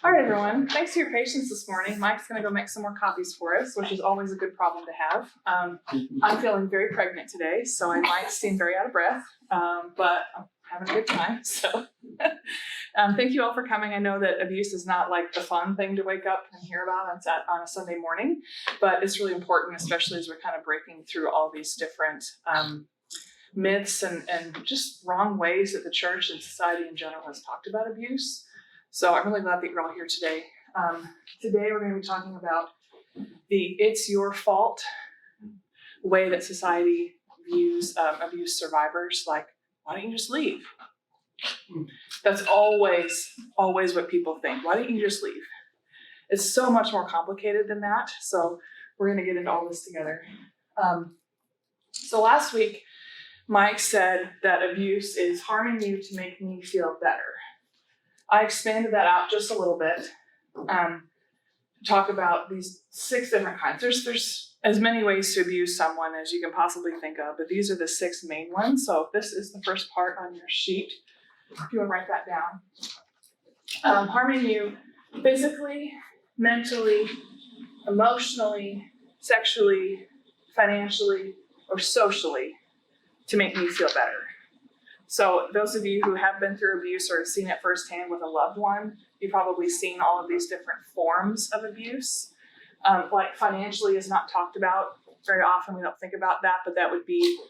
All right, everyone. Thanks for your patience this morning. Mike's going to go make some more copies for us, which is always a good problem to have. I'm feeling very pregnant today, so I might seem very out of breath, but I'm having a good time. So thank you all for coming. I know that abuse is not like the fun thing to wake up and hear about on a Sunday morning, but it's really important, especially as we're kind of breaking through all these different myths and just wrong ways that the church and society in general has talked about abuse. So I'm really glad that you're all here today. Today we're going to be talking about the "it's your fault" way that society views abuse survivors. Like, why don't you just leave? That's always what people think. Why don't you just leave? It's so much more complicated than that. So we're going to get into all this together. So last week, Mike said that abuse is harming you to make me feel better. I expanded that out just a little bit to talk about these 6 different kinds. There's as many ways to abuse someone as you can possibly think of, but these are the 6 main ones. So this is the first part on your sheet, if you want to write that down. Harming you physically, mentally, emotionally, sexually, financially, or socially to make me feel better. So those of you who have been through abuse or have seen it firsthand with a loved one, you've probably seen all of these different forms of abuse. Like financially is not talked about very often. We don't think about that, but that would be,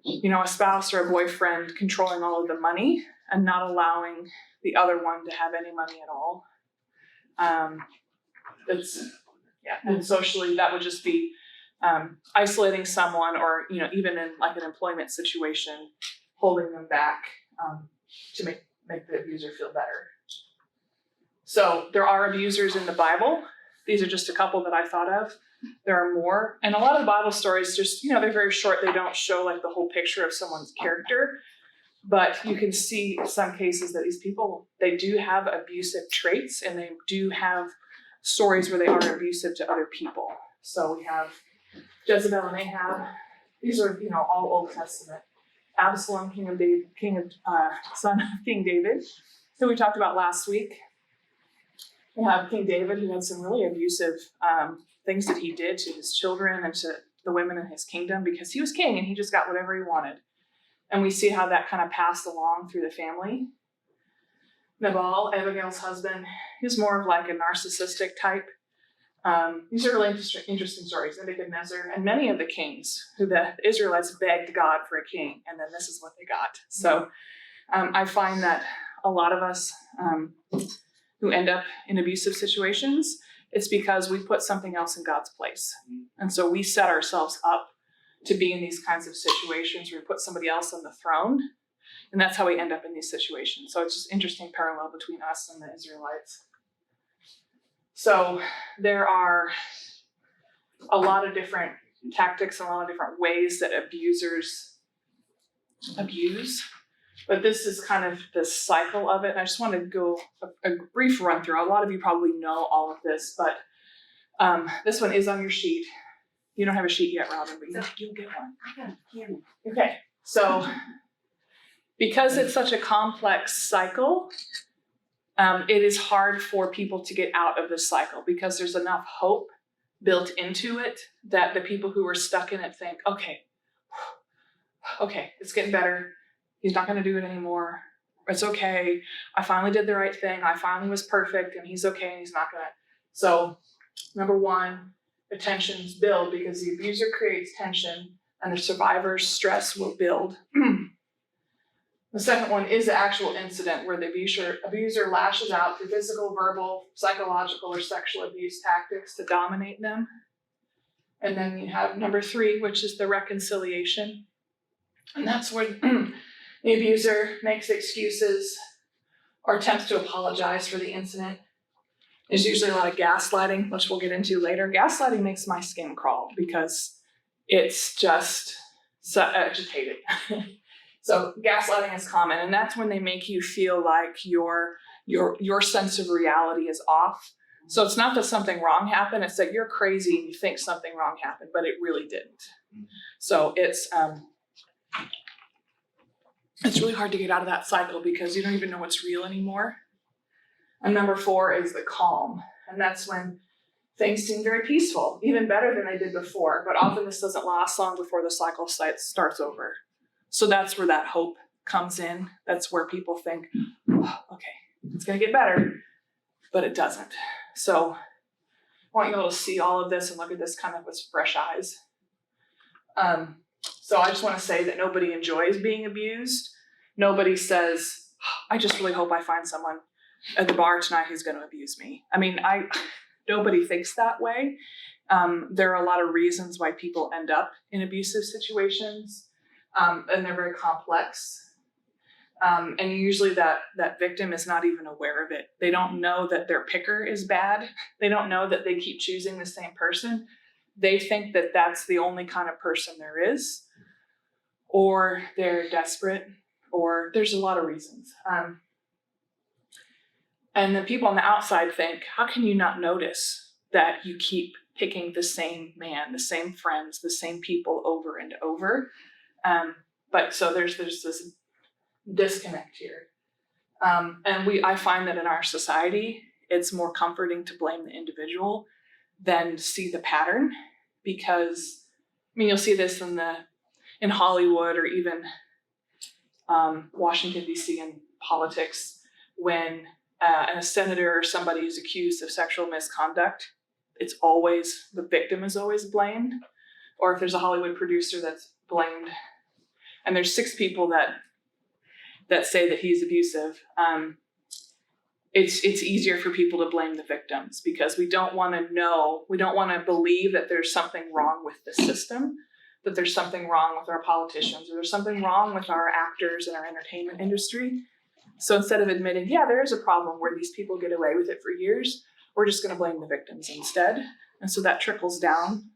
a spouse or a boyfriend controlling all of the money and not allowing the other one to have any money at all. And socially that would just be isolating someone or, even in like an employment situation, holding them back to make the abuser feel better. So there are abusers in the Bible. These are just a couple that I thought of. There are more. And a lot of the Bible stories just, they're very short. They don't show like the whole picture of someone's character. But you can see in some cases that these people, they do have abusive traits and they do have stories where they are abusive to other people. So we have Jezebel and Ahab. These are, all Old Testament. Absalom, son of King David, who we talked about last week. We have King David, who had some really abusive things that he did to his children and to the women in his kingdom because he was king and he just got whatever he wanted. And we see how that kind of passed along through the family. Nabal, Abigail's husband, he was more of like a narcissistic type. These are really interesting stories. Nebuchadnezzar and many of the kings who the Israelites begged God for a king, and then this is what they got. So I find that a lot of us who end up in abusive situations, it's because we put something else in God's place. And so we set ourselves up to be in these kinds of situations where we put somebody else on the throne, and that's how we end up in these situations. So it's just an interesting parallel between us and the Israelites. So there are a lot of different tactics and a lot of different ways that abusers abuse, but this is kind of the cycle of it. And I just want to go a brief run through. A lot of you probably know all of this, but this one is on your sheet. You don't have a sheet yet, Robin, but you'll get one. Okay, so because it's such a complex cycle, it is hard for people to get out of this cycle because there's enough hope built into it that the people who are stuck in it think, okay, it's getting better. He's not going to do it anymore. It's okay. I finally did the right thing. I finally was perfect and he's okay and he's not going to. So number 1, the tensions build because the abuser creates tension and the survivor's stress will build. The second one is the actual incident where the abuser lashes out through physical, verbal, psychological, or sexual abuse tactics to dominate them. And then you have number 3, which is the reconciliation. And that's where the abuser makes excuses or attempts to apologize for the incident. There's usually a lot of gaslighting, which we'll get into later. Gaslighting makes my skin crawl because it's just so agitated. So gaslighting is common, and that's when they make you feel like your sense of reality is off. So it's not that something wrong happened, it's that you're crazy and you think something wrong happened, but it really didn't. So it's really hard to get out of that cycle because you don't even know what's real anymore. And number 4 is the calm. And that's when things seem very peaceful, even better than they did before. But often this doesn't last long before the cycle starts over. So that's where that hope comes in. That's where people think, oh, okay, it's going to get better, but it doesn't. So I want you all to see all of this and look at this kind of with fresh eyes. So I just want to say that nobody enjoys being abused. Nobody says, I just really hope I find someone at the bar tonight who's going to abuse me. I mean, nobody thinks that way. There are a lot of reasons why people end up in abusive situations, and they're very complex. And usually that victim is not even aware of it. They don't know that their picker is bad. They don't know that they keep choosing the same person. They think that that's the only kind of person there is, or they're desperate, or there's a lot of reasons. And the people on the outside think, how can you not notice that you keep picking the same man, the same friends, the same people over and over? But so there's this disconnect here. And I find that in our society, it's more comforting to blame the individual than see the pattern, because I mean, you'll see this in Hollywood or even Washington, D.C. in politics, when a senator or somebody is accused of sexual misconduct, it's always, the victim is always blamed. Or if there's a Hollywood producer that's blamed, and there's 6 people that say that he's abusive, it's easier for people to blame the victims, because we don't want to believe that there's something wrong with the system, that there's something wrong with our politicians, or there's something wrong with our actors and our entertainment industry. So instead of admitting, yeah, there is a problem where these people get away with it for years, we're just going to blame the victims instead. And so that trickles down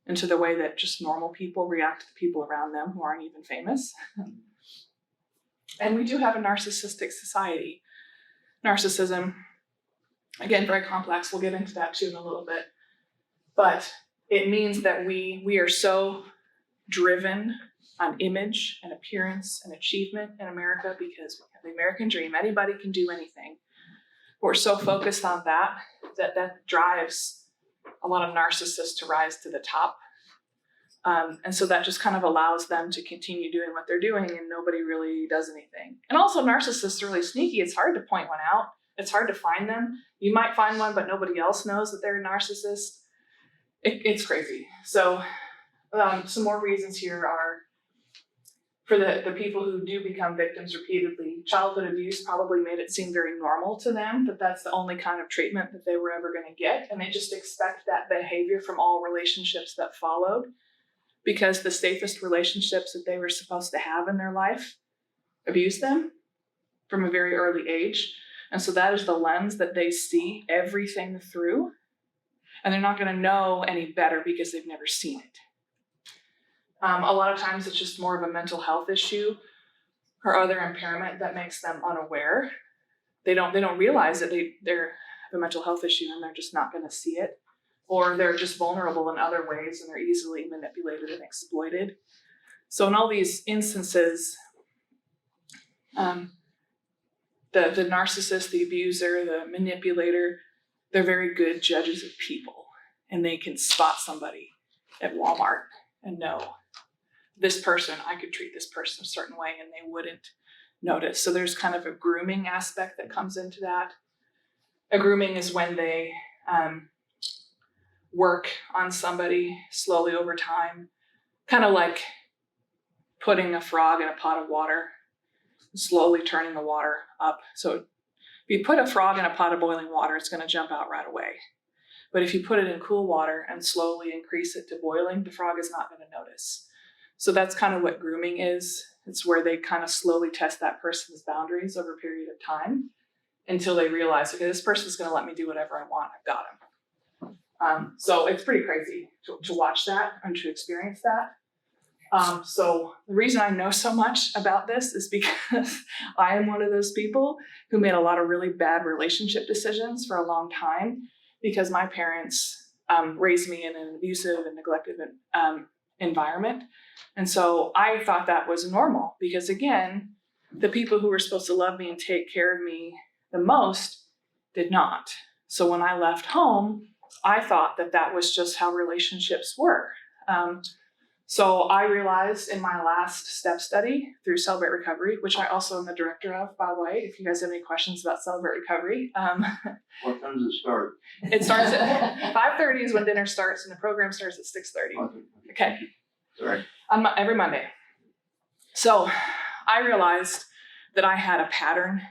into the way that just normal people react to the people around them who aren't even famous. And we do have a narcissistic society. Narcissism, again, very complex. We'll get into that too in a little bit. But it means that we are so driven on image and appearance and achievement in America, because we have the American dream. Anybody can do anything. We're so focused on that drives a lot of narcissists to rise to the top. And so that just kind of allows them to continue doing what they're doing, and nobody really does anything. And also, narcissists are really sneaky. It's hard to point one out. It's hard to find them. You might find one, but nobody else knows that they're a narcissist. It's crazy. So some more reasons here are, for the people who do become victims repeatedly, childhood abuse probably made it seem very normal to them that that's the only kind of treatment that they were ever going to get. And they just expect that behavior from all relationships that followed, because the safest relationships that they were supposed to have in their life abused them from a very early age. And so that is the lens that they see everything through. And they're not going to know any better because they've never seen it. A lot of times it's just more of a mental health issue or other impairment that makes them unaware. They don't realize that they have a mental health issue, and they're just not going to see it. Or they're just vulnerable in other ways, and they're easily manipulated and exploited. So in all these instances, the narcissist, the abuser, the manipulator, they're very good judges of people, and they can spot somebody at Walmart and know, this person, I could treat this person a certain way and they wouldn't notice. So there's kind of a grooming aspect that comes into that. A grooming is when they work on somebody slowly over time, kind of like putting a frog in a pot of water, slowly turning the water up. So if you put a frog in a pot of boiling water, it's going to jump out right away. But if you put it in cool water and slowly increase it to boiling, the frog is not going to notice. So that's kind of what grooming is. It's where they kind of slowly test that person's boundaries over a period of time until they realize, okay, this person's going to let me do whatever I want. I've got him. So it's pretty crazy to watch that and to experience that. So the reason I know so much about this is because I am one of those people who made a lot of really bad relationship decisions for a long time, because my parents raised me in an abusive and neglected environment. And so I thought that was normal, because again, the people who were supposed to love me and take care of me the most did not. So when I left home, I thought that that was just how relationships were. So I realized in my last step study through Celebrate Recovery, which I also am the director of, by the way, if you guys have any questions about Celebrate Recovery. What time does it start? It starts at 5:30 is when dinner starts, and the program starts at 6:30. Okay. Sorry. Every Monday. So I realized that I had a pattern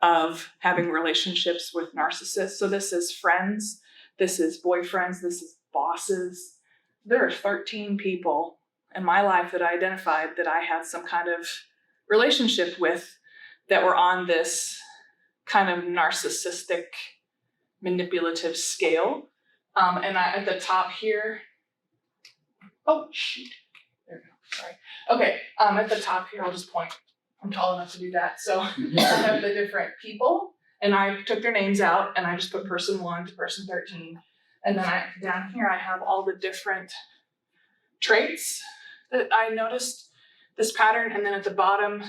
of having relationships with narcissists. So this is friends, this is boyfriends, this is bosses. There are 13 people in my life that I identified that I had some kind of relationship with that were on this kind of narcissistic, manipulative scale. And at the top here, oh, shoot. There we go, sorry. Okay, at the top here, I'll just point. I'm tall enough to do that. So I have the different people, and I took their names out, and I just put person 1 to person 13. And then down here, I have all the different traits that I noticed this pattern. And then at the bottom,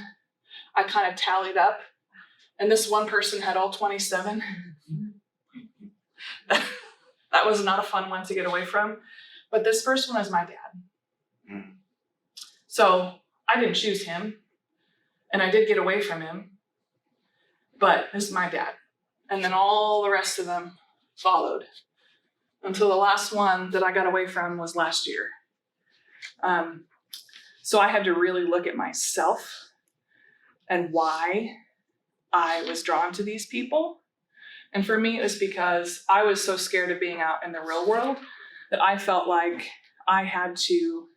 I kind of tallied up. And this one person had all 27. That was not a fun one to get away from. But this first one is my dad. So I didn't choose him. And I did get away from him. But this is my dad. And then all the rest of them followed, until the last one that I got away from was last year. So I had to really look at myself and why I was drawn to these people. And for me, it was because I was so scared of being out in the real world that I felt like I had to,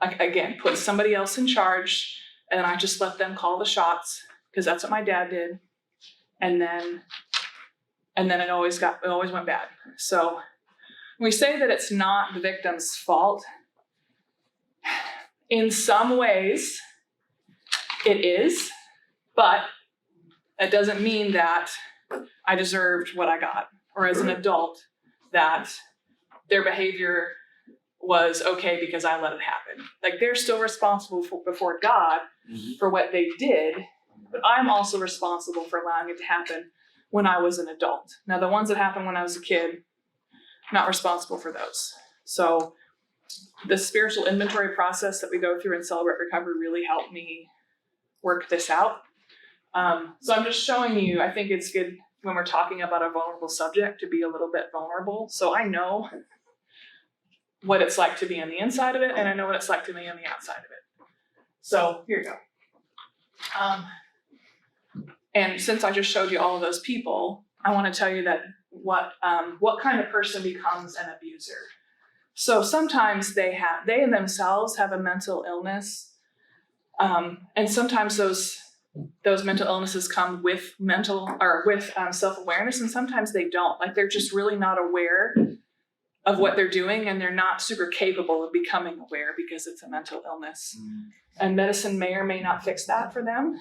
like, again, put somebody else in charge, and I just let them call the shots, because that's what my dad did. And then it always went bad. So we say that it's not the victim's fault. In some ways, it is, but it doesn't mean that I deserved what I got, or as an adult, that their behavior was okay because I let it happen. Like, they're still responsible before God for what they did, but I'm also responsible for allowing it to happen when I was an adult. Now, the ones that happened when I was a kid, not responsible for those. So the spiritual inventory process that we go through in Celebrate Recovery really helped me work this out. So I'm just showing you, I think it's good when we're talking about a vulnerable subject to be a little bit vulnerable. So I know what it's like to be on the inside of it, and I know what it's like to be on the outside of it. So here you go. And since I just showed you all of those people, I want to tell you that what kind of person becomes an abuser. So sometimes they themselves have a mental illness, and sometimes those mental illnesses come with self-awareness, and sometimes they don't. Like, they're just really not aware of what they're doing, and they're not super capable of becoming aware because it's a mental illness. And medicine may or may not fix that for them.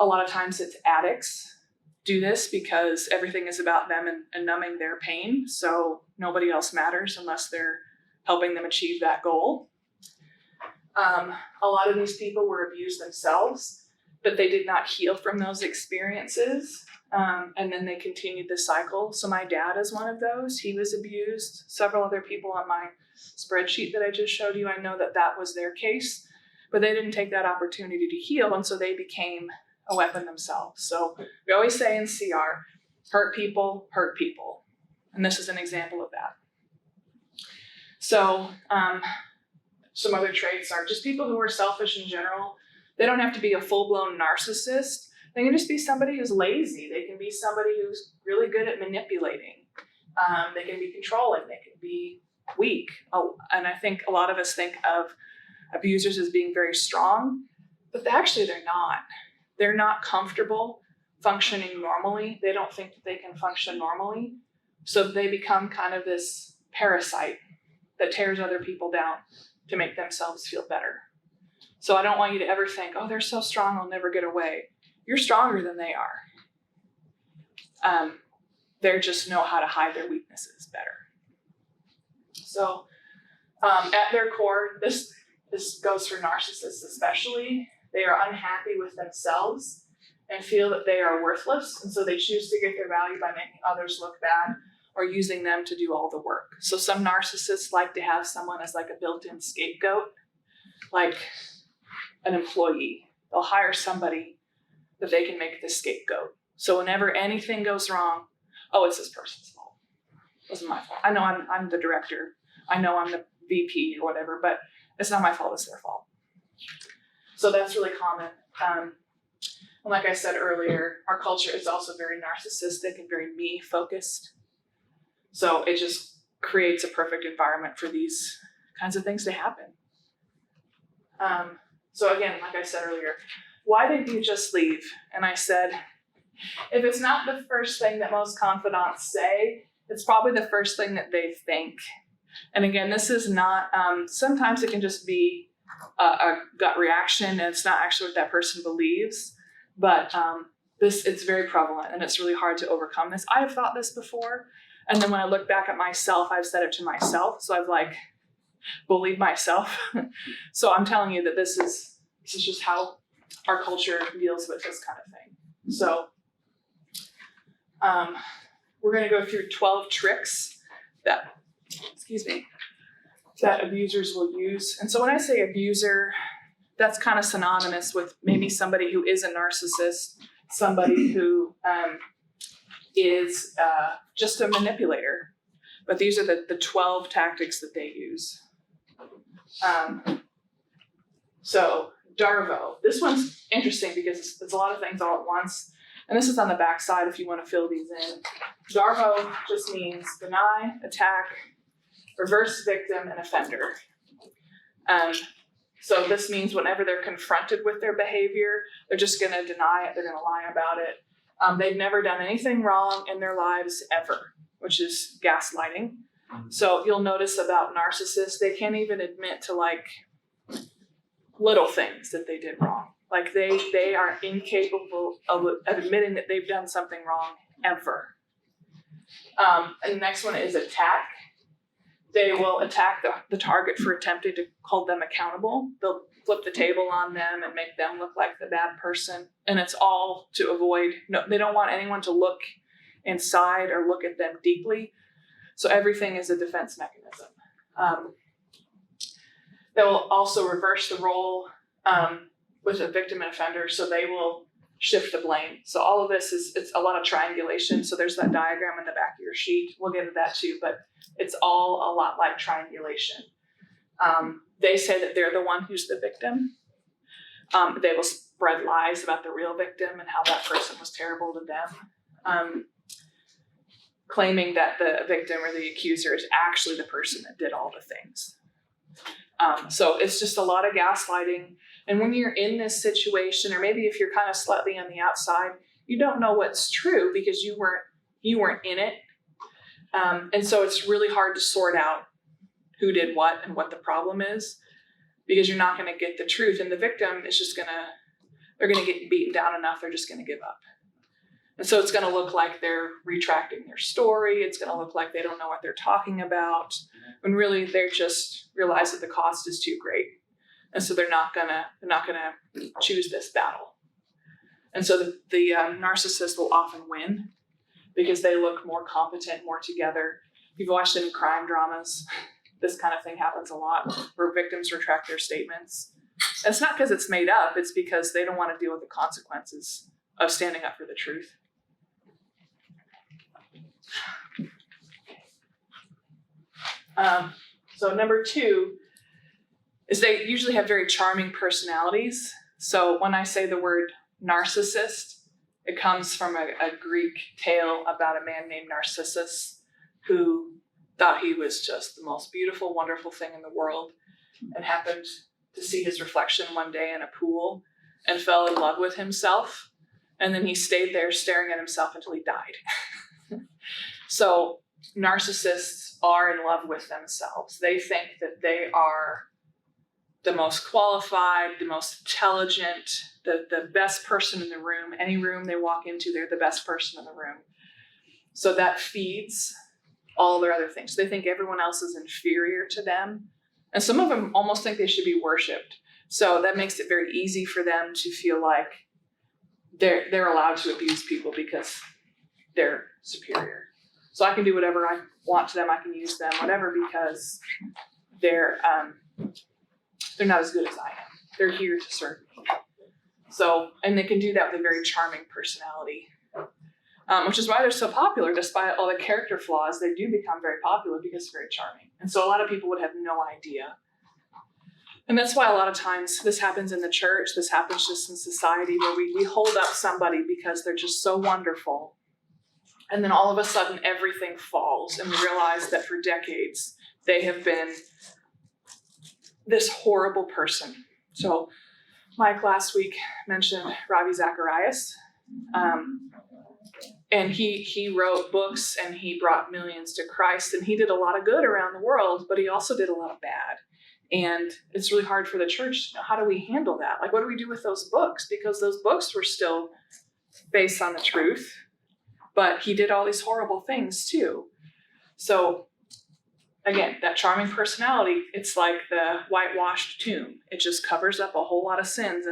A lot of times it's addicts do this because everything is about them and numbing their pain. So nobody else matters unless they're helping them achieve that goal. A lot of these people were abused themselves, but they did not heal from those experiences. And then they continued the cycle. So my dad is one of those. He was abused. Several other people on my spreadsheet that I just showed you, I know that was their case, but they didn't take that opportunity to heal. And so they became a weapon themselves. So we always say in CR, hurt people. And this is an example of that. So some other traits are just people who are selfish in general. They don't have to be a full-blown narcissist. They can just be somebody who's lazy. They can be somebody who's really good at manipulating. They can be controlling. They can be weak. And I think a lot of us think of abusers as being very strong, but actually they're not. They're not comfortable functioning normally. They don't think that they can function normally. So they become kind of this parasite that tears other people down to make themselves feel better. So I don't want you to ever think, oh, they're so strong, I'll never get away. You're stronger than they are. They just know how to hide their weaknesses better. So at their core, this goes for narcissists especially. They are unhappy with themselves and feel that they are worthless, and so they choose to get their value by making others look bad or using them to do all the work. So some narcissists like to have someone as like a built-in scapegoat, like an employee. They'll hire somebody that they can make the scapegoat. So whenever anything goes wrong, oh, it's this person's fault. It wasn't my fault. I know I'm the director. I know I'm the VP or whatever, but it's not my fault, it's their fault. So that's really common. And like I said earlier, our culture is also very narcissistic and very me focused. So it just creates a perfect environment for these kinds of things to happen. So again, like I said earlier, why didn't you just leave? And I said, if it's not the first thing that most confidants say, it's probably the first thing that they think. And again, this is not, sometimes it can just be a gut reaction and it's not actually what that person believes, but it's very prevalent and it's really hard to overcome this. I have thought this before, and then when I look back at myself, I've said it to myself, so I've like bullied myself. So I'm telling you that this is just how our culture deals with this kind of thing. So we're going to go through 12 tricks that abusers will use. And so when I say abuser, that's kind of synonymous with maybe somebody who is a narcissist, somebody who is just a manipulator. But these are the 12 tactics that they use. So Darvo, this one's interesting because it's a lot of things all at once. And this is on the back side if you want to fill these in. Darvo just means deny, attack, reverse victim, and offender. So this means whenever they're confronted with their behavior, they're just going to deny it. They're going to lie about it. They've never done anything wrong in their lives ever, which is gaslighting. So you'll notice about narcissists, they can't even admit to like little things that they did wrong. Like they are incapable of admitting that they've done something wrong ever. And the next one is attack. They will attack the target for attempting to hold them accountable. They'll flip the table on them and make them look like the bad person. And it's all to avoid, they don't want anyone to look inside or look at them deeply. So everything is a defense mechanism. They will also reverse the role with a victim and offender, so they will shift the blame. So all of this it's a lot of triangulation. So there's that diagram in the back of your sheet. We'll get to that too, but it's all a lot like triangulation. They say that they're the one who's the victim. They will spread lies about the real victim and how that person was terrible to them. Claiming that the victim or the accuser is actually the person that did all the things. So it's just a lot of gaslighting. And when you're in this situation, or maybe if you're kind of slightly on the outside, you don't know what's true because you weren't in it. And so it's really hard to sort out who did what and what the problem is, because you're not going to get the truth. And the victim is just they're going to get beaten down enough, they're just going to give up. And so it's going to look like they're retracting their story. It's going to look like they don't know what they're talking about, when really they're just realize that the cost is too great. And so they're not gonna choose this battle. And so the narcissist will often win because they look more competent, more together. If you've watched any crime dramas, this kind of thing happens a lot, where victims retract their statements. And it's not because it's made up, it's because they don't want to deal with the consequences of standing up for the truth. So number 2 is they usually have very charming personalities. So when I say the word narcissist, it comes from a Greek tale about a man named Narcissus who thought he was just the most beautiful, wonderful thing in the world, and happened to see his reflection one day in a pool and fell in love with himself. And then he stayed there staring at himself until he died. So narcissists are in love with themselves. They think that they are the most qualified, the most intelligent, the best person in the room. Any room they walk into, they're the best person in the room. So that feeds all their other things. They think everyone else is inferior to them. And some of them almost think they should be worshipped. So that makes it very easy for them to feel like they're allowed to abuse people because they're superior. So I can do whatever I want to them. I can use them, whatever, because they're not as good as I am. They're here to serve me. So, and they can do that with a very charming personality, which is why they're so popular. Despite all the character flaws, they do become very popular because they're very charming. And so a lot of people would have no idea. And that's why a lot of times this happens in the church. This happens just in society where we hold up somebody because they're just so wonderful. And then all of a sudden everything falls and we realize that for decades they have been this horrible person. So Mike last week mentioned Ravi Zacharias. And he wrote books and he brought millions to Christ and he did a lot of good around the world, but he also did a lot of bad. And it's really hard for the church to know, how do we handle that? Like, what do we do with those books? Because those books were still based on the truth, but he did all these horrible things too. So again, that charming personality, it's like the whitewashed tomb. It just covers up a whole lot of sins,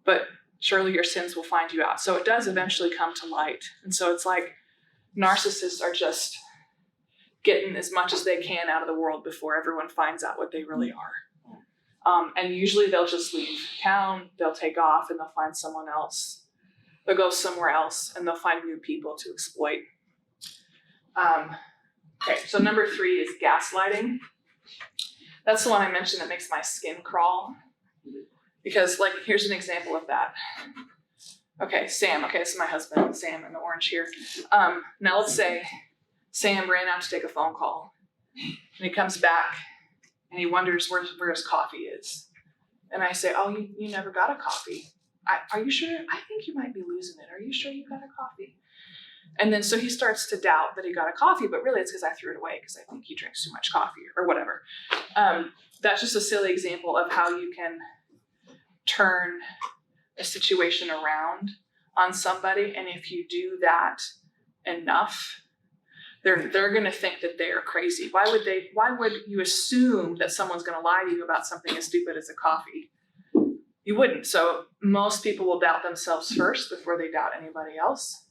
but surely your sins will find you out. So it does eventually come to light. And so it's like narcissists are just getting as much as they can out of the world before everyone finds out what they really are. And usually they'll just leave town, they'll take off and they'll find someone else. They'll go somewhere else and they'll find new people to exploit. Okay, so number 3 is gaslighting. That's the one I mentioned that makes my skin crawl. Because, like, here's an example of that. Okay, Sam. Okay, this is my husband, Sam, in the orange here. Now let's say Sam ran out to take a phone call. And he comes back and he wonders where his coffee is. And I say, oh, you never got a coffee. Are you sure? I think you might be losing it. Are you sure you got a coffee? And then so he starts to doubt that he got a coffee, but really it's because I threw it away because I think he drinks too much coffee or whatever. That's just a silly example of how you can turn a situation around on somebody. And if you do that enough, they're going to think that they are crazy. Why would you assume that someone's going to lie to you about something as stupid as a coffee? You wouldn't. So most people will doubt themselves first before they doubt anybody else.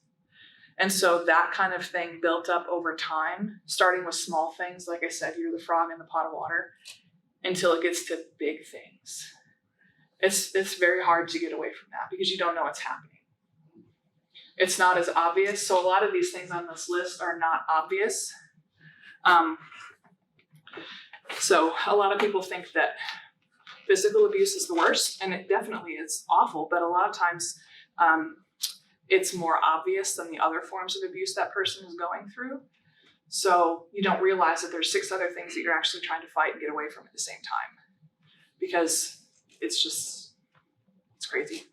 And so that kind of thing built up over time, starting with small things. Like I said, you're the frog in the pot of water, until it gets to big things. It's very hard to get away from that because you don't know what's happening. It's not as obvious. So a lot of these things on this list are not obvious. So a lot of people think that physical abuse is the worst, and it definitely is awful, but a lot of times it's more obvious than the other forms of abuse that person is going through. So you don't realize that there's 6 other things that you're actually trying to fight and get away from at the same time, because it's crazy.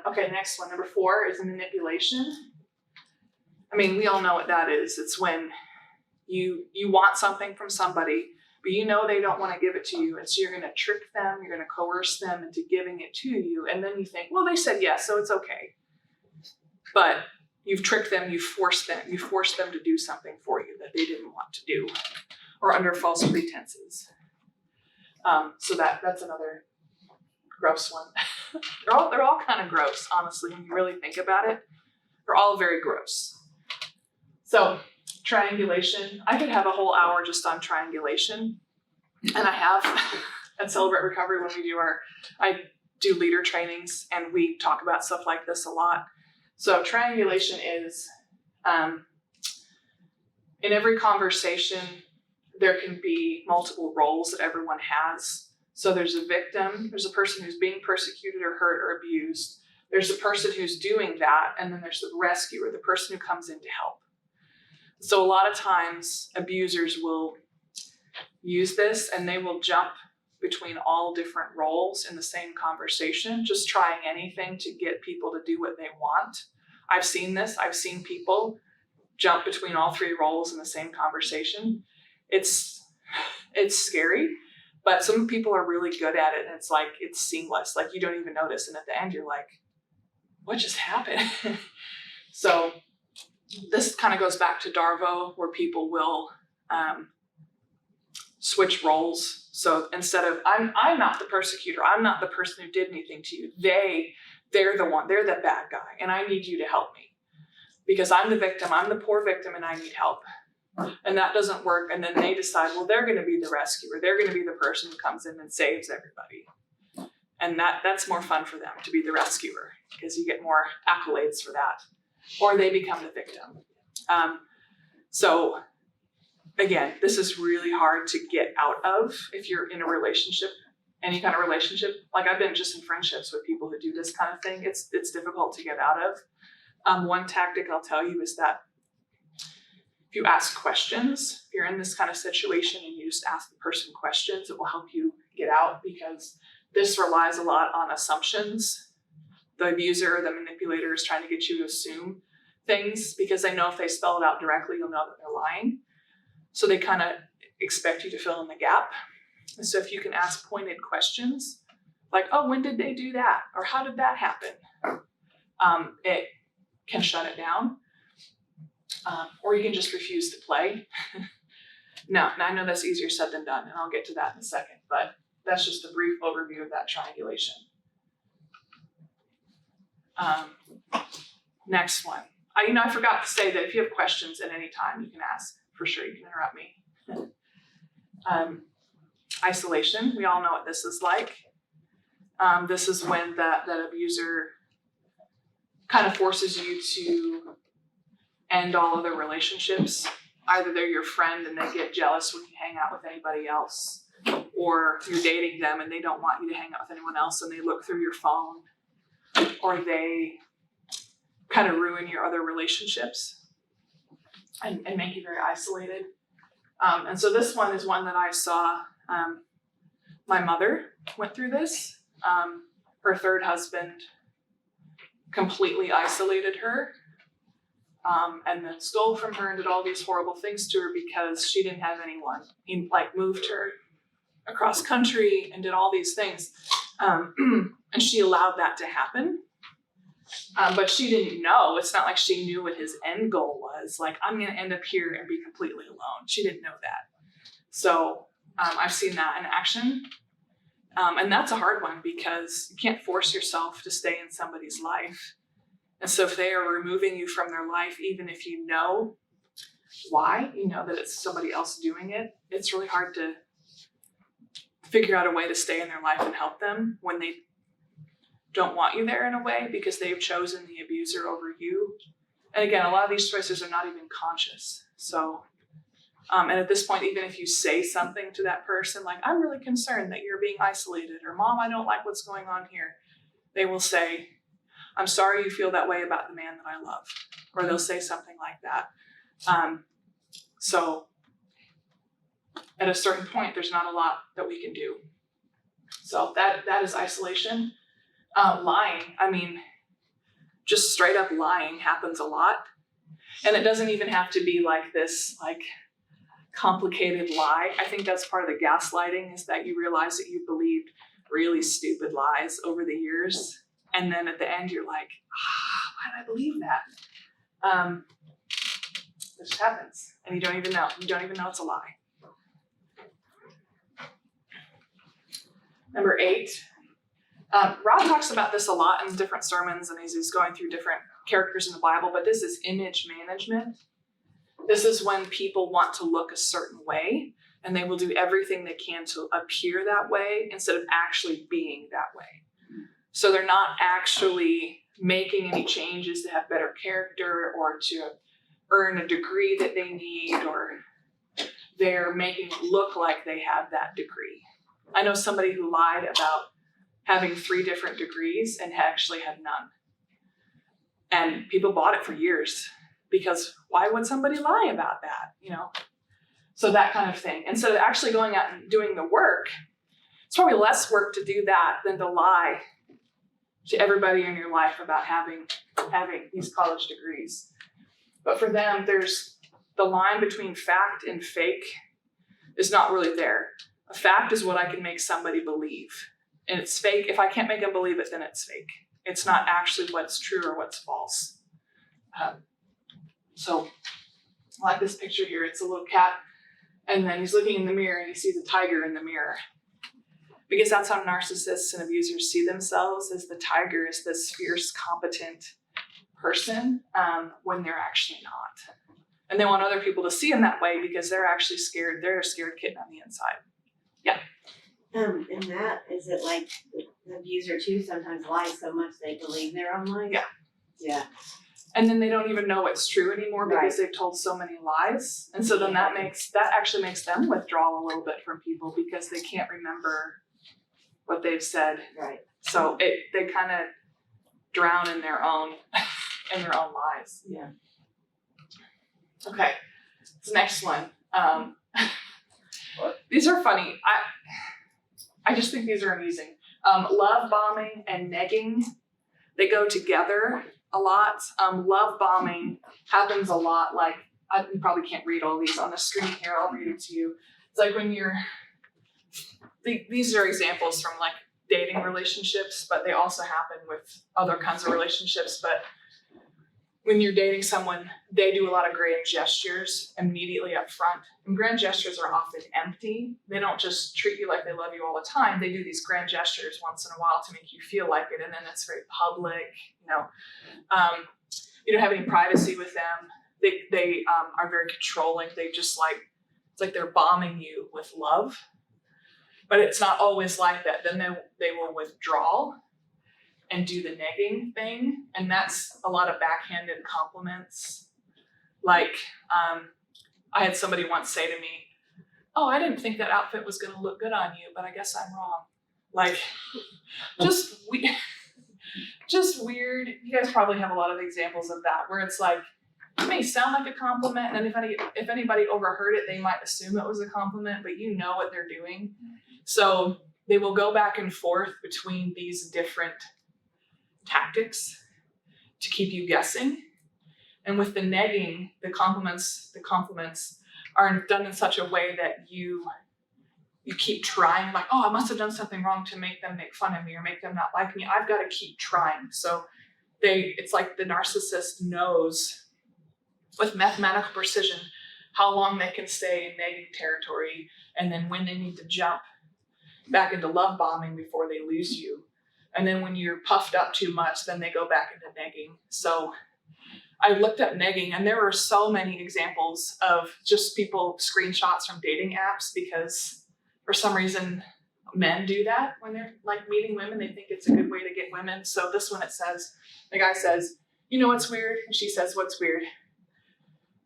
Okay, next one, number 4 is manipulation. I mean, we all know what that is. It's when you want something from somebody, but you know they don't want to give it to you, and so you're going to trick them, you're going to coerce them into giving it to you, and then you think, well, they said yes, so it's okay. But you've tricked them, you forced them to do something for you that they didn't want to do, or under false pretenses. So that's another gross one. They're all kind of gross, honestly, when you really think about it. They're all very gross. So triangulation, I could have a whole hour just on triangulation, and I have at Celebrate Recovery when I do leader trainings, and we talk about stuff like this a lot. So triangulation is, in every conversation, there can be multiple roles that everyone has. So there's a victim, there's a person who's being persecuted or hurt or abused, there's a person who's doing that, and then there's the rescuer, the person who comes in to help. So a lot of times abusers will use this and they will jump between all different roles in the same conversation, just trying anything to get people to do what they want. I've seen this. I've seen people jump between all 3 roles in the same conversation. It's scary, but some people are really good at it, and it's seamless. Like, you don't even notice, and at the end you're like, what just happened? So this kind of goes back to Darvo, where people will switch roles. So instead of, I'm not the persecutor, I'm not the person who did anything to you, they're the bad guy, and I need you to help me because I'm the victim, I'm the poor victim, and I need help. And that doesn't work. And then they decide, well, they're going to be the rescuer. They're going to be the person who comes in and saves everybody. And that's more fun for them, to be the rescuer, because you get more accolades for that. Or they become the victim. So again, this is really hard to get out of if you're in a relationship, any kind of relationship. Like I've been just in friendships with people who do this kind of thing. It's difficult to get out of. One tactic I'll tell you is that if you ask questions, if you're in this kind of situation and you just ask the person questions, it will help you get out, because this relies a lot on assumptions. The abuser or the manipulator is trying to get you to assume things because they know if they spell it out directly, you'll know that they're lying. So they kind of expect you to fill in the gap. And so if you can ask pointed questions, like, oh, when did they do that? Or how did that happen? It can shut it down. Or you can just refuse to play. No, I know that's easier said than done, and I'll get to that in a second, but that's just a brief overview of that triangulation. Next one. I forgot to say that if you have questions at any time, you can ask. For sure, you can interrupt me. Isolation. We all know what this is like. This is when that abuser kind of forces you to end all other relationships. Either they're your friend and they get jealous when you hang out with anybody else, or you're dating them and they don't want you to hang out with anyone else and they look through your phone, or they kind of ruin your other relationships and make you very isolated. And so this one is one that I saw. My mother went through this. Her third husband completely isolated her. And then stole from her and did all these horrible things to her because she didn't have anyone. He moved her across country and did all these things. And she allowed that to happen. But she didn't know. It's not like she knew what his end goal was. Like, I'm going to end up here and be completely alone. She didn't know that. So I've seen that in action. And that's a hard one because you can't force yourself to stay in somebody's life. And so if they are removing you from their life, even if you know why, you know that it's somebody else doing it, it's really hard to figure out a way to stay in their life and help them when they don't want you there in a way because they've chosen the abuser over you. And again, a lot of these choices are not even conscious. So, and at this point, even if you say something to that person, like, I'm really concerned that you're being isolated, or Mom, I don't like what's going on here, they will say, I'm sorry you feel that way about the man that I love. Or they'll say something like that. So at a certain point, there's not a lot that we can do. So that is isolation. Lying, just straight up lying happens a lot. And it doesn't even have to be like this, complicated lie. I think that's part of the gaslighting, is that you realize that you believed really stupid lies over the years. And then at the end, you're like, why did I believe that? It just happens. And you don't even know. You don't even know it's a lie. Number 8. Rob talks about this a lot in different sermons, and he's going through different characters in the Bible, but this is image management. This is when people want to look a certain way, and they will do everything they can to appear that way instead of actually being that way. So they're not actually making any changes to have better character or to earn a degree that they need, or they're making it look like they have that degree. I know somebody who lied about having 3 different degrees and actually had none. And people bought it for years because why would somebody lie about that? So that kind of thing. Instead of actually going out and doing the work, it's probably less work to do that than to lie to everybody in your life about having these college degrees. But for them, there's the line between fact and fake is not really there. A fact is what I can make somebody believe. And it's fake. If I can't make them believe it, then it's fake. It's not actually what's true or what's false. So like this picture here, it's a little cat, and then he's looking in the mirror and he sees a tiger in the mirror. because that's how narcissists and abusers see themselves, as the tiger is this fierce, competent person, when they're actually not. And they want other people to see them that way because they're actually scared. They're a scared kitten on the inside. And that, is it like the abuser too sometimes lies so much they believe their own lies? Yeah. Yeah. And then they don't even know it's true anymore because they've told so many lies. And so then that actually makes them withdraw a little bit from people because they can't remember what they've said. Right. So they kind of drown in their own lies. Yeah. Okay. This next one. These are funny. I just think these are amusing. Love bombing and negging, they go together a lot. Love bombing happens a lot. Like, you probably can't read all these on the screen here. I'll read it to you. It's like when these are examples from like dating relationships, but they also happen with other kinds of relationships. But when you're dating someone, they do a lot of grand gestures immediately up front. And grand gestures are often empty. They don't just treat you like they love you all the time. They do these grand gestures once in a while to make you feel like it. And then it's very public, you don't have any privacy with them. They are very controlling. They just it's like they're bombing you with love, but it's not always like that. Then they will withdraw and do the negging thing. And that's a lot of backhanded compliments. Like, I had somebody once say to me, "Oh, I didn't think that outfit was going to look good on you, but I guess I'm wrong." Like, just weird. You guys probably have a lot of examples of that where it's like, it may sound like a compliment, and if anybody overheard it, they might assume it was a compliment, but you know what they're doing. So they will go back and forth between these different tactics to keep you guessing. And with the negging, the compliments are done in such a way that you keep trying, like, oh, I must have done something wrong to make them make fun of me or make them not like me. I've got to keep trying. So it's like the narcissist knows with mathematical precision how long they can stay in negging territory, and then when they need to jump back into love bombing before they lose you. And then when you're puffed up too much, then they go back into negging. So I looked up negging, and there were so many examples of just people screenshots from dating apps, because for some reason men do that when they're like meeting women. They think it's a good way to get women. So this one, the guy says, "You know what's weird?" And she says, "What's weird?"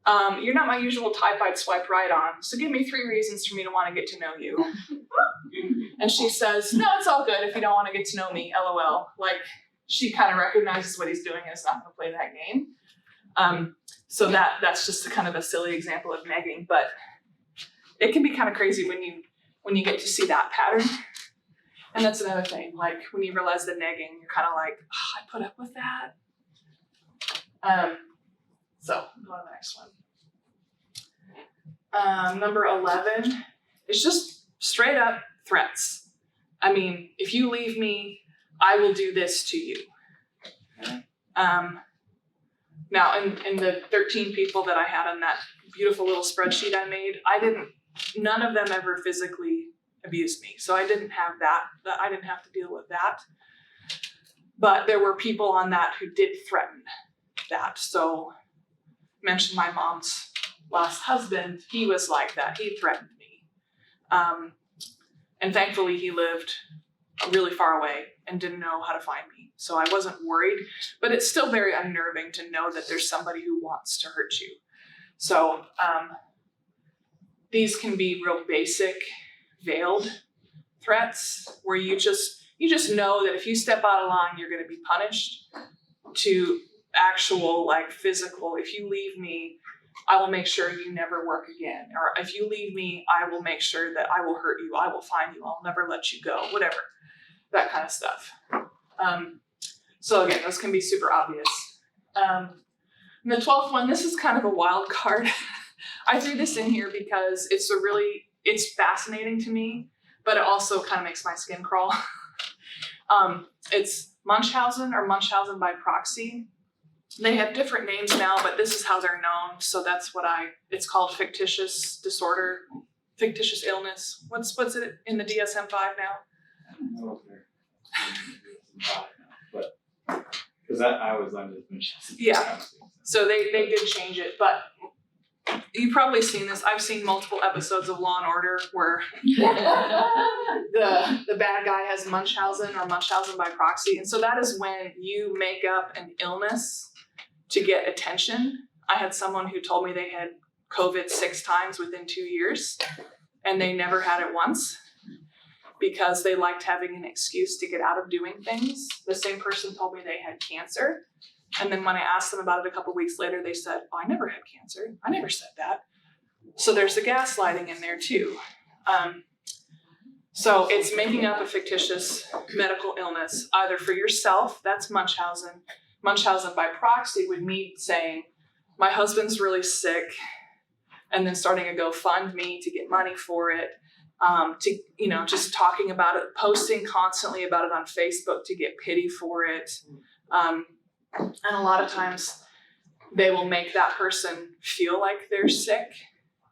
"You're not my usual type I'd swipe right on. So give me 3 reasons for me to want to get to know you." And she says, "No, it's all good if you don't want to get to know me, LOL." Like, she kind of recognizes what he's doing and is not going to play that game. So that's just kind of a silly example of negging, but it can be kind of crazy when you get to see that pattern. And that's another thing, like when you realize the negging, you're kind of like, oh, I put up with that. So go to the next one. Number 11 is just straight up threats. I mean, if you leave me, I will do this to you. Now, in the 13 people that I had on that beautiful little spreadsheet I made, none of them ever physically abused me. So I didn't have that. I didn't have to deal with that. But there were people on that who did threaten that. So I mentioned my mom's last husband. He was like that. He threatened me. And thankfully he lived really far away and didn't know how to find me. So I wasn't worried, but it's still very unnerving to know that there's somebody who wants to hurt you. So these can be real basic, veiled threats where you just know that if you step out of line, you're going to be punished, to actual like physical, if you leave me, I will make sure you never work again. Or if you leave me, I will make sure that I will hurt you. I will find you. I'll never let you go, whatever, that kind of stuff. So again, those can be super obvious. And the 12th one, this is kind of a wild card. I threw this in here because it's fascinating to me, but it also kind of makes my skin crawl. It's Munchausen or Munchausen by proxy. They have different names now, but this is how they're known. So that's it's called fictitious disorder, fictitious illness. What's it in the DSM-5 now? don't know if they're but because I always learned as much as Yeah. So they did change it, but you've probably seen this. I've seen multiple episodes of Law and Order where the bad guy has Munchausen or Munchausen by proxy. And so that is when you make up an illness to get attention. I had someone who told me they had COVID 6 times within 2 years and they never had it once because they liked having an excuse to get out of doing things. The same person told me they had cancer. And then when I asked them about it a couple weeks later, they said, oh, I never had cancer. I never said that. So there's the gaslighting in there too. So it's making up a fictitious medical illness, either for yourself, that's Munchausen. Munchausen by proxy would mean saying, my husband's really sick, and then starting a GoFundMe to get money for it, to, just talking about it, posting constantly about it on Facebook to get pity for it. And a lot of times they will make that person feel like they're sick.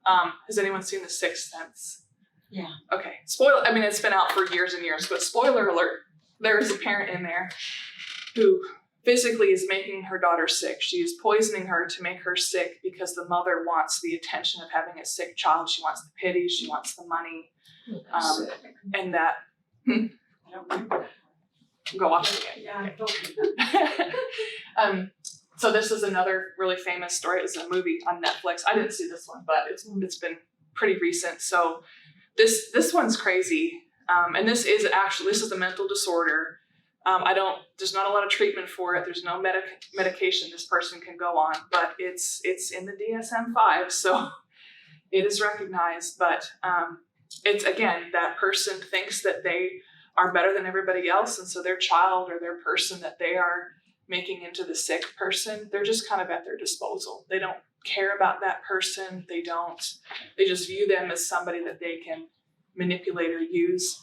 Has anyone seen The Sixth Sense? Yeah. Okay. It's been out for years and years, but spoiler alert, there is a parent in there who physically is making her daughter sick. She is poisoning her to make her sick because the mother wants the attention of having a sick child. She wants the pity. She wants the money. And that, go watch it again. Yeah. So this is another really famous story. It was a movie on Netflix. I didn't see this one, but it's been pretty recent. So this one's crazy. And this is a mental disorder. There's not a lot of treatment for it. There's no medication this person can go on, but it's in the DSM-5, so it is recognized. But it's, again, that person thinks that they are better than everybody else, and so their child or their person that they are making into the sick person, they're just kind of at their disposal. They don't care about that person. They just view them as somebody that they can manipulate or use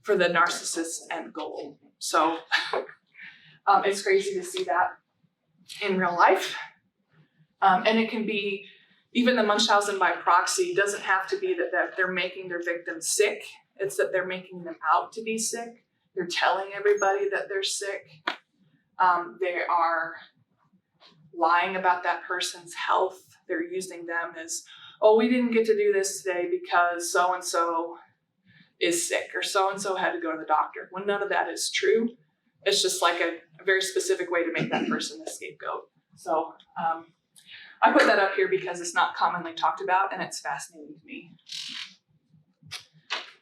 for the narcissist's end goal. So it's crazy to see that in real life. And it can be, even the Munchausen by proxy doesn't have to be that they're making their victim sick. It's that they're making them out to be sick. They're telling everybody that they're sick. They are lying about that person's health. They're using them as, oh, we didn't get to do this today because so-and-so is sick or so-and-so had to go to the doctor, when none of that is true. It's just like a very specific way to make that person the scapegoat. So I put that up here because it's not commonly talked about and it's fascinating to me.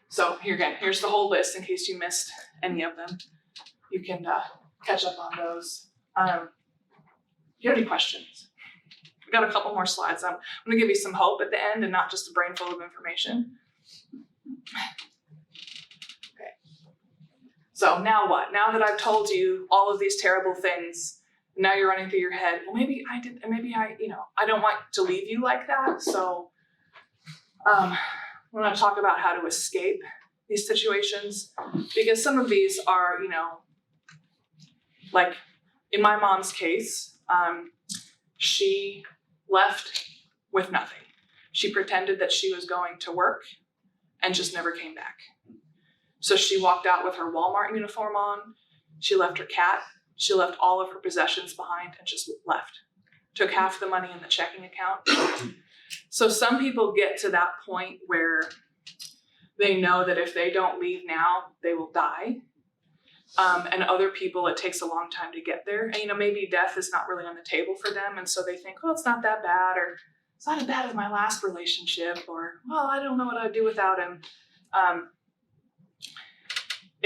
So here's the whole list in case you missed any of them. You can catch up on those. Do you have any questions? We got a couple more slides. I'm gonna give you some hope at the end and not just a brain full of information. So now what? Now that I've told you all of these terrible things, now you're running through your head, well, maybe I don't want to leave you like that. So I'm going to talk about how to escape these situations, because some of these are, like in my mom's case, she left with nothing. She pretended that she was going to work and just never came back. So she walked out with her Walmart uniform on, she left her cat, she left all of her possessions behind and just left. Took half the money in the checking account. So some people get to that point where they know that if they don't leave now, they will die. And other people, it takes a long time to get there. And maybe death is not really on the table for them. And so they think, oh, it's not that bad, or it's not as bad as my last relationship, or, well, I don't know what I'd do without him.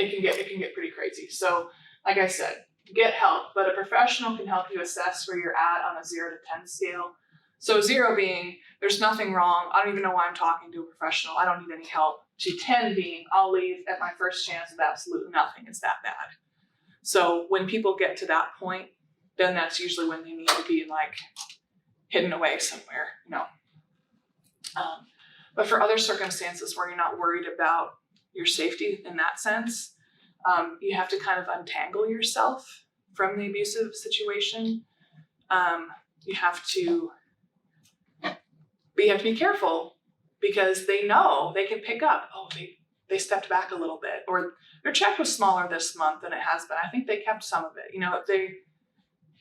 It can get pretty crazy. So like I said, get help, but a professional can help you assess where you're at on a 0 to 10 scale. So 0 being, there's nothing wrong. I don't even know why I'm talking to a professional. I don't need any help. To 10 being, I'll leave at my first chance with absolutely nothing. It's that bad. So when people get to that point, then that's usually when they need to be like hidden away somewhere, But for other circumstances where you're not worried about your safety in that sense, you have to kind of untangle yourself from the abusive situation. You have to be careful, because they know, they can pick up, oh, they stepped back a little bit, or their check was smaller this month than it has been. I think they kept some of it.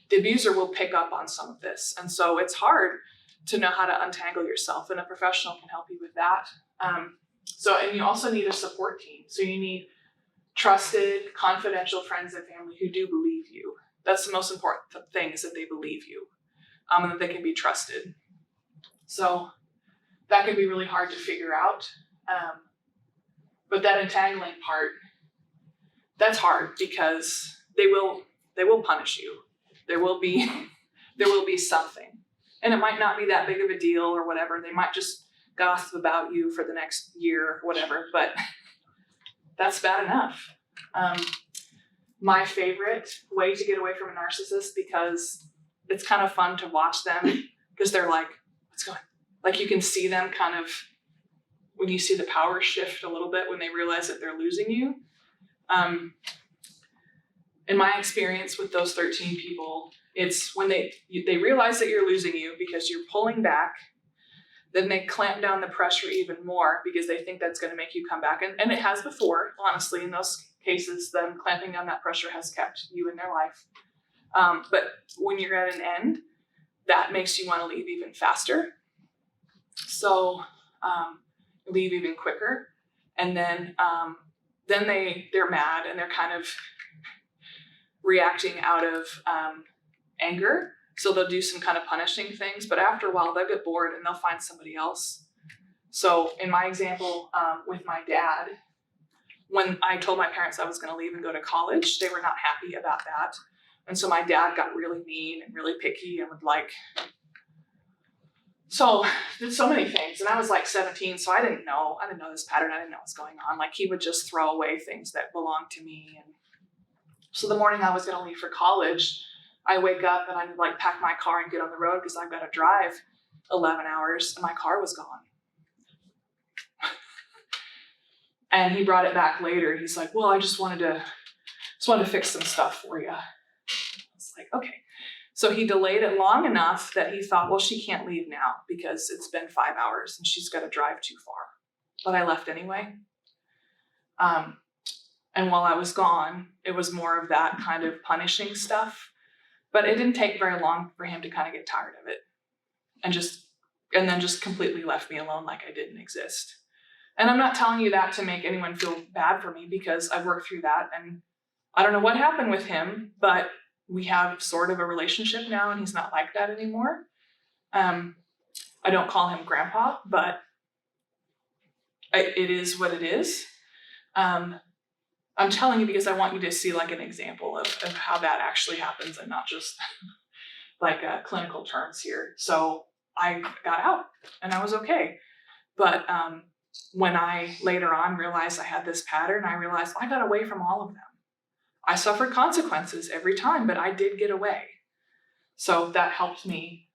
The abuser will pick up on some of this. And so it's hard to know how to untangle yourself, and a professional can help you with that. And you also need a support team. So you need trusted, confidential friends and family who do believe you. That's the most important thing, is that they believe you, and that they can be trusted. So that can be really hard to figure out. But that entangling part, that's hard, because they will punish you. There will be something. And it might not be that big of a deal or whatever. They might just gossip about you for the next year or whatever, but that's bad enough. My favorite way to get away from a narcissist, because it's kind of fun to watch them, because they're like, what's going on? Like, you can see them kind of, when you see the power shift a little bit, when they realize that they're losing you. In my experience with those 13 people, it's when they realize that you're losing you because you're pulling back, then they clamp down the pressure even more, because they think that's going to make you come back. And it has before, honestly, in those cases, them clamping down that pressure has kept you in their life. But when you're at an end, that makes you want to leave even faster. So leave even quicker. And then they're mad, and they're kind of reacting out of anger. So they'll do some kind of punishing things, but after a while they'll get bored and they'll find somebody else. So in my example with my dad, when I told my parents I was going to leave and go to college, they were not happy about that. And so my dad got really mean and really picky, and would did so many things. And I was like 17, so I didn't know this pattern. I didn't know what's going on. Like, he would just throw away things that belonged to me. And so the morning I was going to leave for college, I wake up and I like pack my car and get on the road, because I've got to drive 11 hours, and my car was gone. And he brought it back later. He's like, well, I just wanted to fix some stuff for you. I was like, okay. So he delayed it long enough that he thought, well, she can't leave now because it's been 5 hours and she's got to drive too far. But I left anyway. And while I was gone, it was more of that kind of punishing stuff. But it didn't take very long for him to kind of get tired of it, and then just completely left me alone, like I didn't exist. And I'm not telling you that to make anyone feel bad for me, because I've worked through that, and I don't know what happened with him, but we have sort of a relationship now, and he's not like that anymore. I don't call him grandpa, but it is what it is. I'm telling you because I want you to see like an example of how that actually happens, and not just like clinical terms here. So I got out and I was okay. But when I later on realized I had this pattern, I realized I got away from all of them. I suffered consequences every time, but I did get away. So that helped me.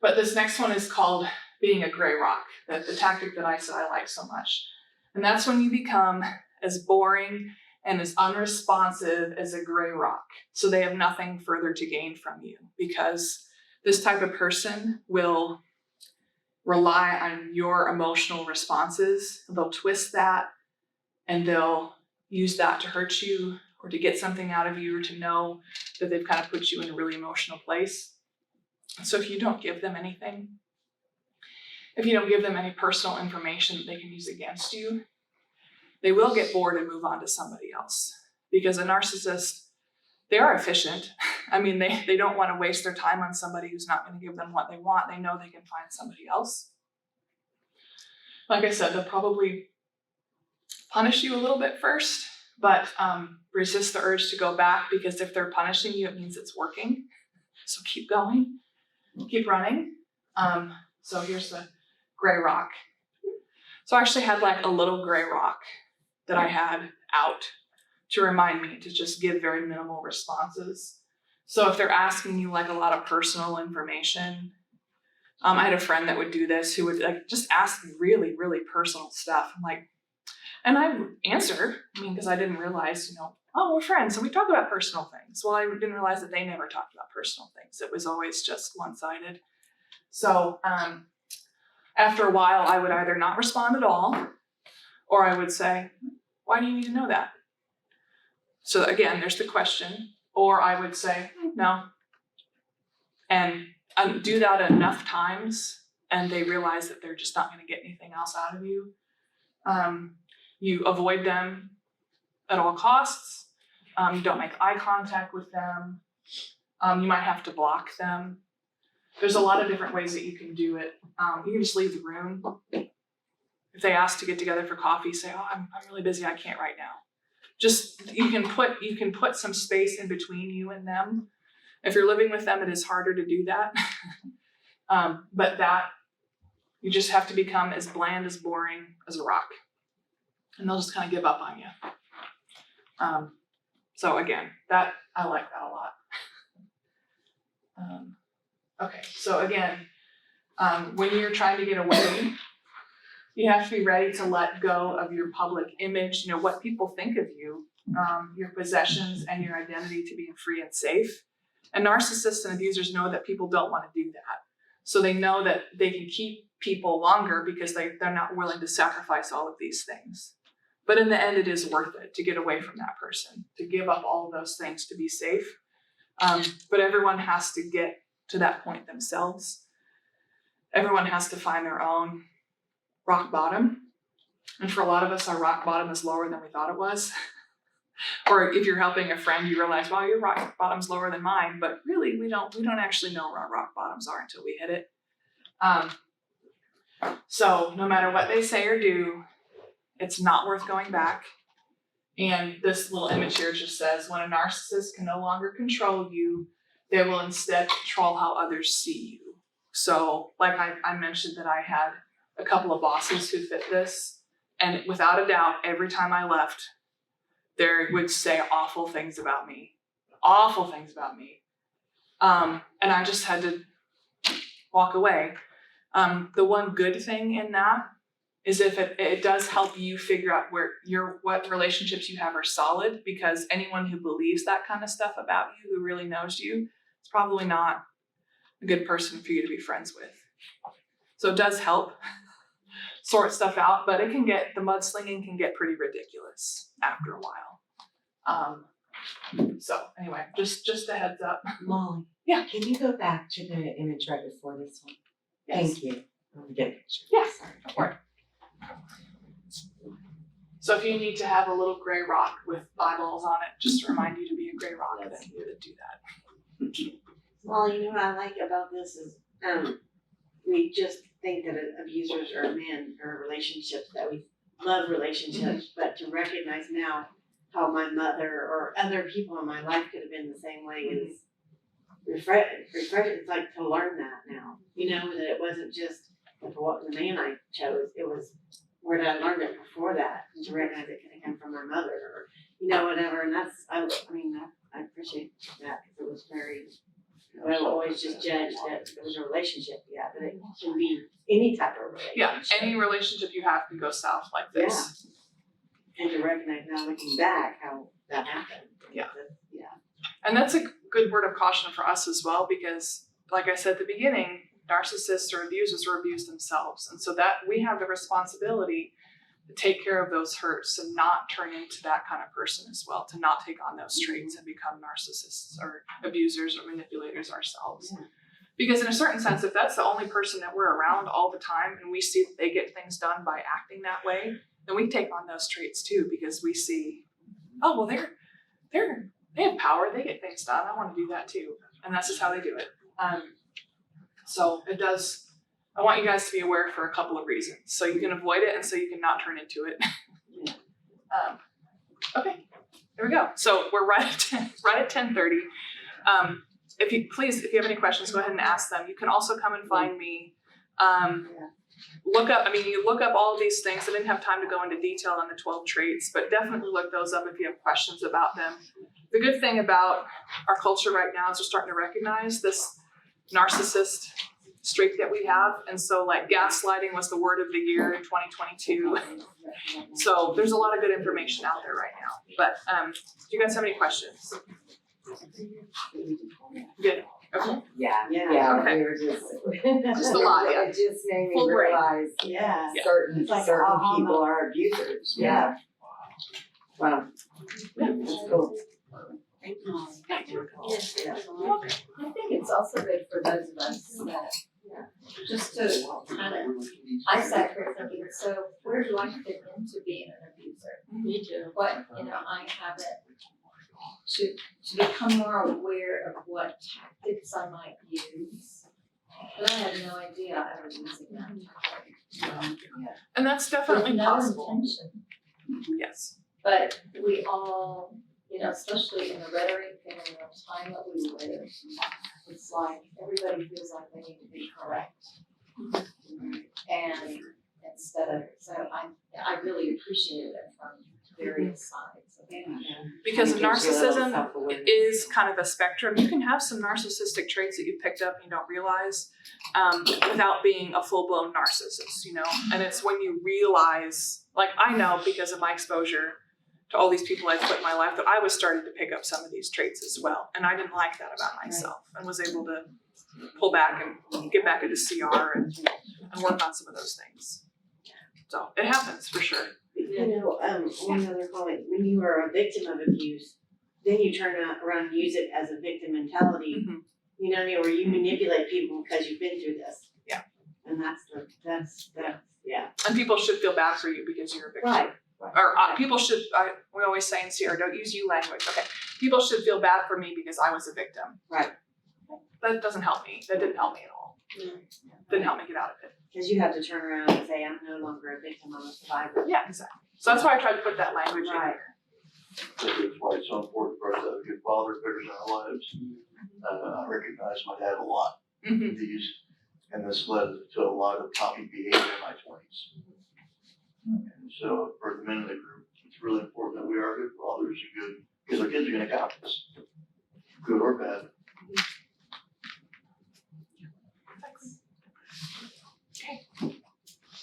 But this next one is called being a gray rock, the tactic that I said I like so much. And that's when you become as boring and as unresponsive as a gray rock. So they have nothing further to gain from you, because this type of person will rely on your emotional responses. They'll twist that, and they'll use that to hurt you, or to get something out of you, or to know that they've kind of put you in a really emotional place. So if you don't give them anything, if you don't give them any personal information that they can use against you, they will get bored and move on to somebody else. Because a narcissist, they are efficient. I mean, they don't want to waste their time on somebody who's not going to give them what they want. They know they can find somebody else. Like I said, they'll probably punish you a little bit first, but resist the urge to go back, because if they're punishing you, it means it's working. So keep going, keep running. So here's the gray rock. So I actually had like a little gray rock that I had out to remind me to just give very minimal responses. So if they're asking you like a lot of personal information, I had a friend that would do this, who would like just ask me really, really personal stuff. And I would answer, because I didn't realize, oh, we're friends, so we talk about personal things. Well, I didn't realize that they never talked about personal things. It was always just one-sided. So after a while, I would either not respond at all, Or I would say, why do you need to know that? So again, there's the question. Or I would say, no. And do that enough times and they realize that they're just not going to get anything else out of you. You avoid them at all costs. You don't make eye contact with them. You might have to block them. There's a lot of different ways that you can do it. You can just leave the room. If they ask to get together for coffee, say, oh, I'm really busy, I can't right now. Just, you can put some space in between you and them. If you're living with them, it is harder to do that. But that, you just have to become as bland, as boring as a rock. And they'll just kind of give up on you. So again, that, I like that a lot. Okay, so again, when you're trying to get away, you have to be ready to let go of your public image, what people think of you, your possessions and your identity to being free and safe. And narcissists and abusers know that people don't want to do that. So they know that they can keep people longer because they're not willing to sacrifice all of these things. But in the end, it is worth it to get away from that person, to give up all of those things to be safe. But everyone has to get to that point themselves. Everyone has to find their own rock bottom. And for a lot of us, our rock bottom is lower than we thought it was. Or if you're helping a friend, you realize, well, your rock bottom's lower than mine, but really we don't actually know where our rock bottoms are until we hit it. So no matter what they say or do, it's not worth going back. And this little image here just says, when a narcissist can no longer control you, they will instead control how others see you. So like I mentioned that I had a couple of bosses who fit this, and without a doubt, every time I left, they would say awful things about me. And I just had to walk away. The one good thing in that is if it does help you figure out what relationships you have are solid, because anyone who believes that kind of stuff about you, who really knows you, is probably not a good person for you to be friends with. So it does help sort stuff out, but the mudslinging can get pretty ridiculous after a while. So anyway, just a heads up. Molly. Yeah. Can you go back to the image right before this one? Yes. Thank you. Let me get a picture. Yes. Sorry. Don't worry. So if you need to have a little gray rock with eyeballs on it, just to remind you to be a gray rock, then you would do that. Well, you know what I like about this is, we just think that abusers are men or relationships, that we love relationships, but to recognize now how my mother or other people in my life could have been the same way is refreshing. It's like to learn that now, that it wasn't just what the man I chose, it was where did I learn it before that, and to recognize it could have come from my mother or, whatever. And that's, I appreciate that, because it was very, I always just judged that it was a relationship, but it can be any type of relationship. Yeah, any relationship you have can go south like this. And to recognize now looking back how that happened. Yeah. Yeah. And that's a good word of caution for us as well, because like I said at the beginning, narcissists or abusers or abuse themselves. And so that we have the responsibility to take care of those hurts and not turn into that kind of person as well, to not take on those traits and become narcissists or abusers or manipulators ourselves. Yeah. Because in a certain sense, if that's the only person that we're around all the time and we see that they get things done by acting that way, then we take on those traits too, because we see, oh, well, they have power, they get things done, I want to do that too. And that's just how they do it. So I want you guys to be aware for a couple of reasons. So you can avoid it and so you can not turn into it. Okay, there we go. So we're right at 10:30. If you have any questions, go ahead and ask them. You can also come and find me. You look up all of these things. I didn't have time to go into detail on the 12 traits, but definitely look those up if you have questions about them. The good thing about our culture right now is we're starting to recognize this narcissist streak that we have. And so like gaslighting was the word of the year in 2022. So there's a lot of good information out there right now. But do you guys have any questions? Good. Okay. Yeah, Yeah. Okay. we were just. Just a lot, yeah. It just made me Full brain. realize Yeah. Yeah. certain It's like certain aha people moment. are abusers, yeah. Wow. That's cool. Yes, yes. I think it's also good for those of us that, just to kind of, I sat here thinking, so where do I fit into being an abuser? Me too. What, I haven't, to become more aware of what tactics I might use. But I had no idea I was using that tactic. And that's definitely With no possible. intention. Yes. But we all, especially in the rhetoric and in the time that we live, it's like everybody feels like they need to be correct. And instead of, so I really appreciate it from various sides of it. Because It gives you a little narcissism self-awareness. is kind of a spectrum. You can have some narcissistic traits that you picked up and you don't realize without being a full-blown narcissist, And it's when you realize, like I know because of my exposure to all these people I've put in my life that I was starting to pick up some of these traits as well. And I didn't like that about myself and was able to pull back and get back into CR and work on some of those things. So it happens for sure. One other comment, when you are a victim of abuse, then you turn around and use it as a victim mentality. Mhm. You know what I mean, where you manipulate people because you've been through this. Yeah. And that's, yeah. And people should feel bad for you because you're a victim. Right. Or people should, we always say in CR, don't use you language. Okay, people should feel bad for me because I was a victim. Right. That doesn't help me. That didn't help me at all. Didn't help me get out of it. Because you have to turn around and say, I'm no longer a victim, I'm a survivor. Yeah, exactly. So that's why I tried to put that language in Right. here. That's why it's so important for us to have a good father figures in our lives. I recognize my dad a lot Mm-hmm. of these, and this led to a lot of copied behavior in my 20s. And so for the men in the group, it's really important that we are good fathers and good, because our kids are gonna copy us, good or bad.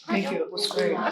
Thank you. It was great.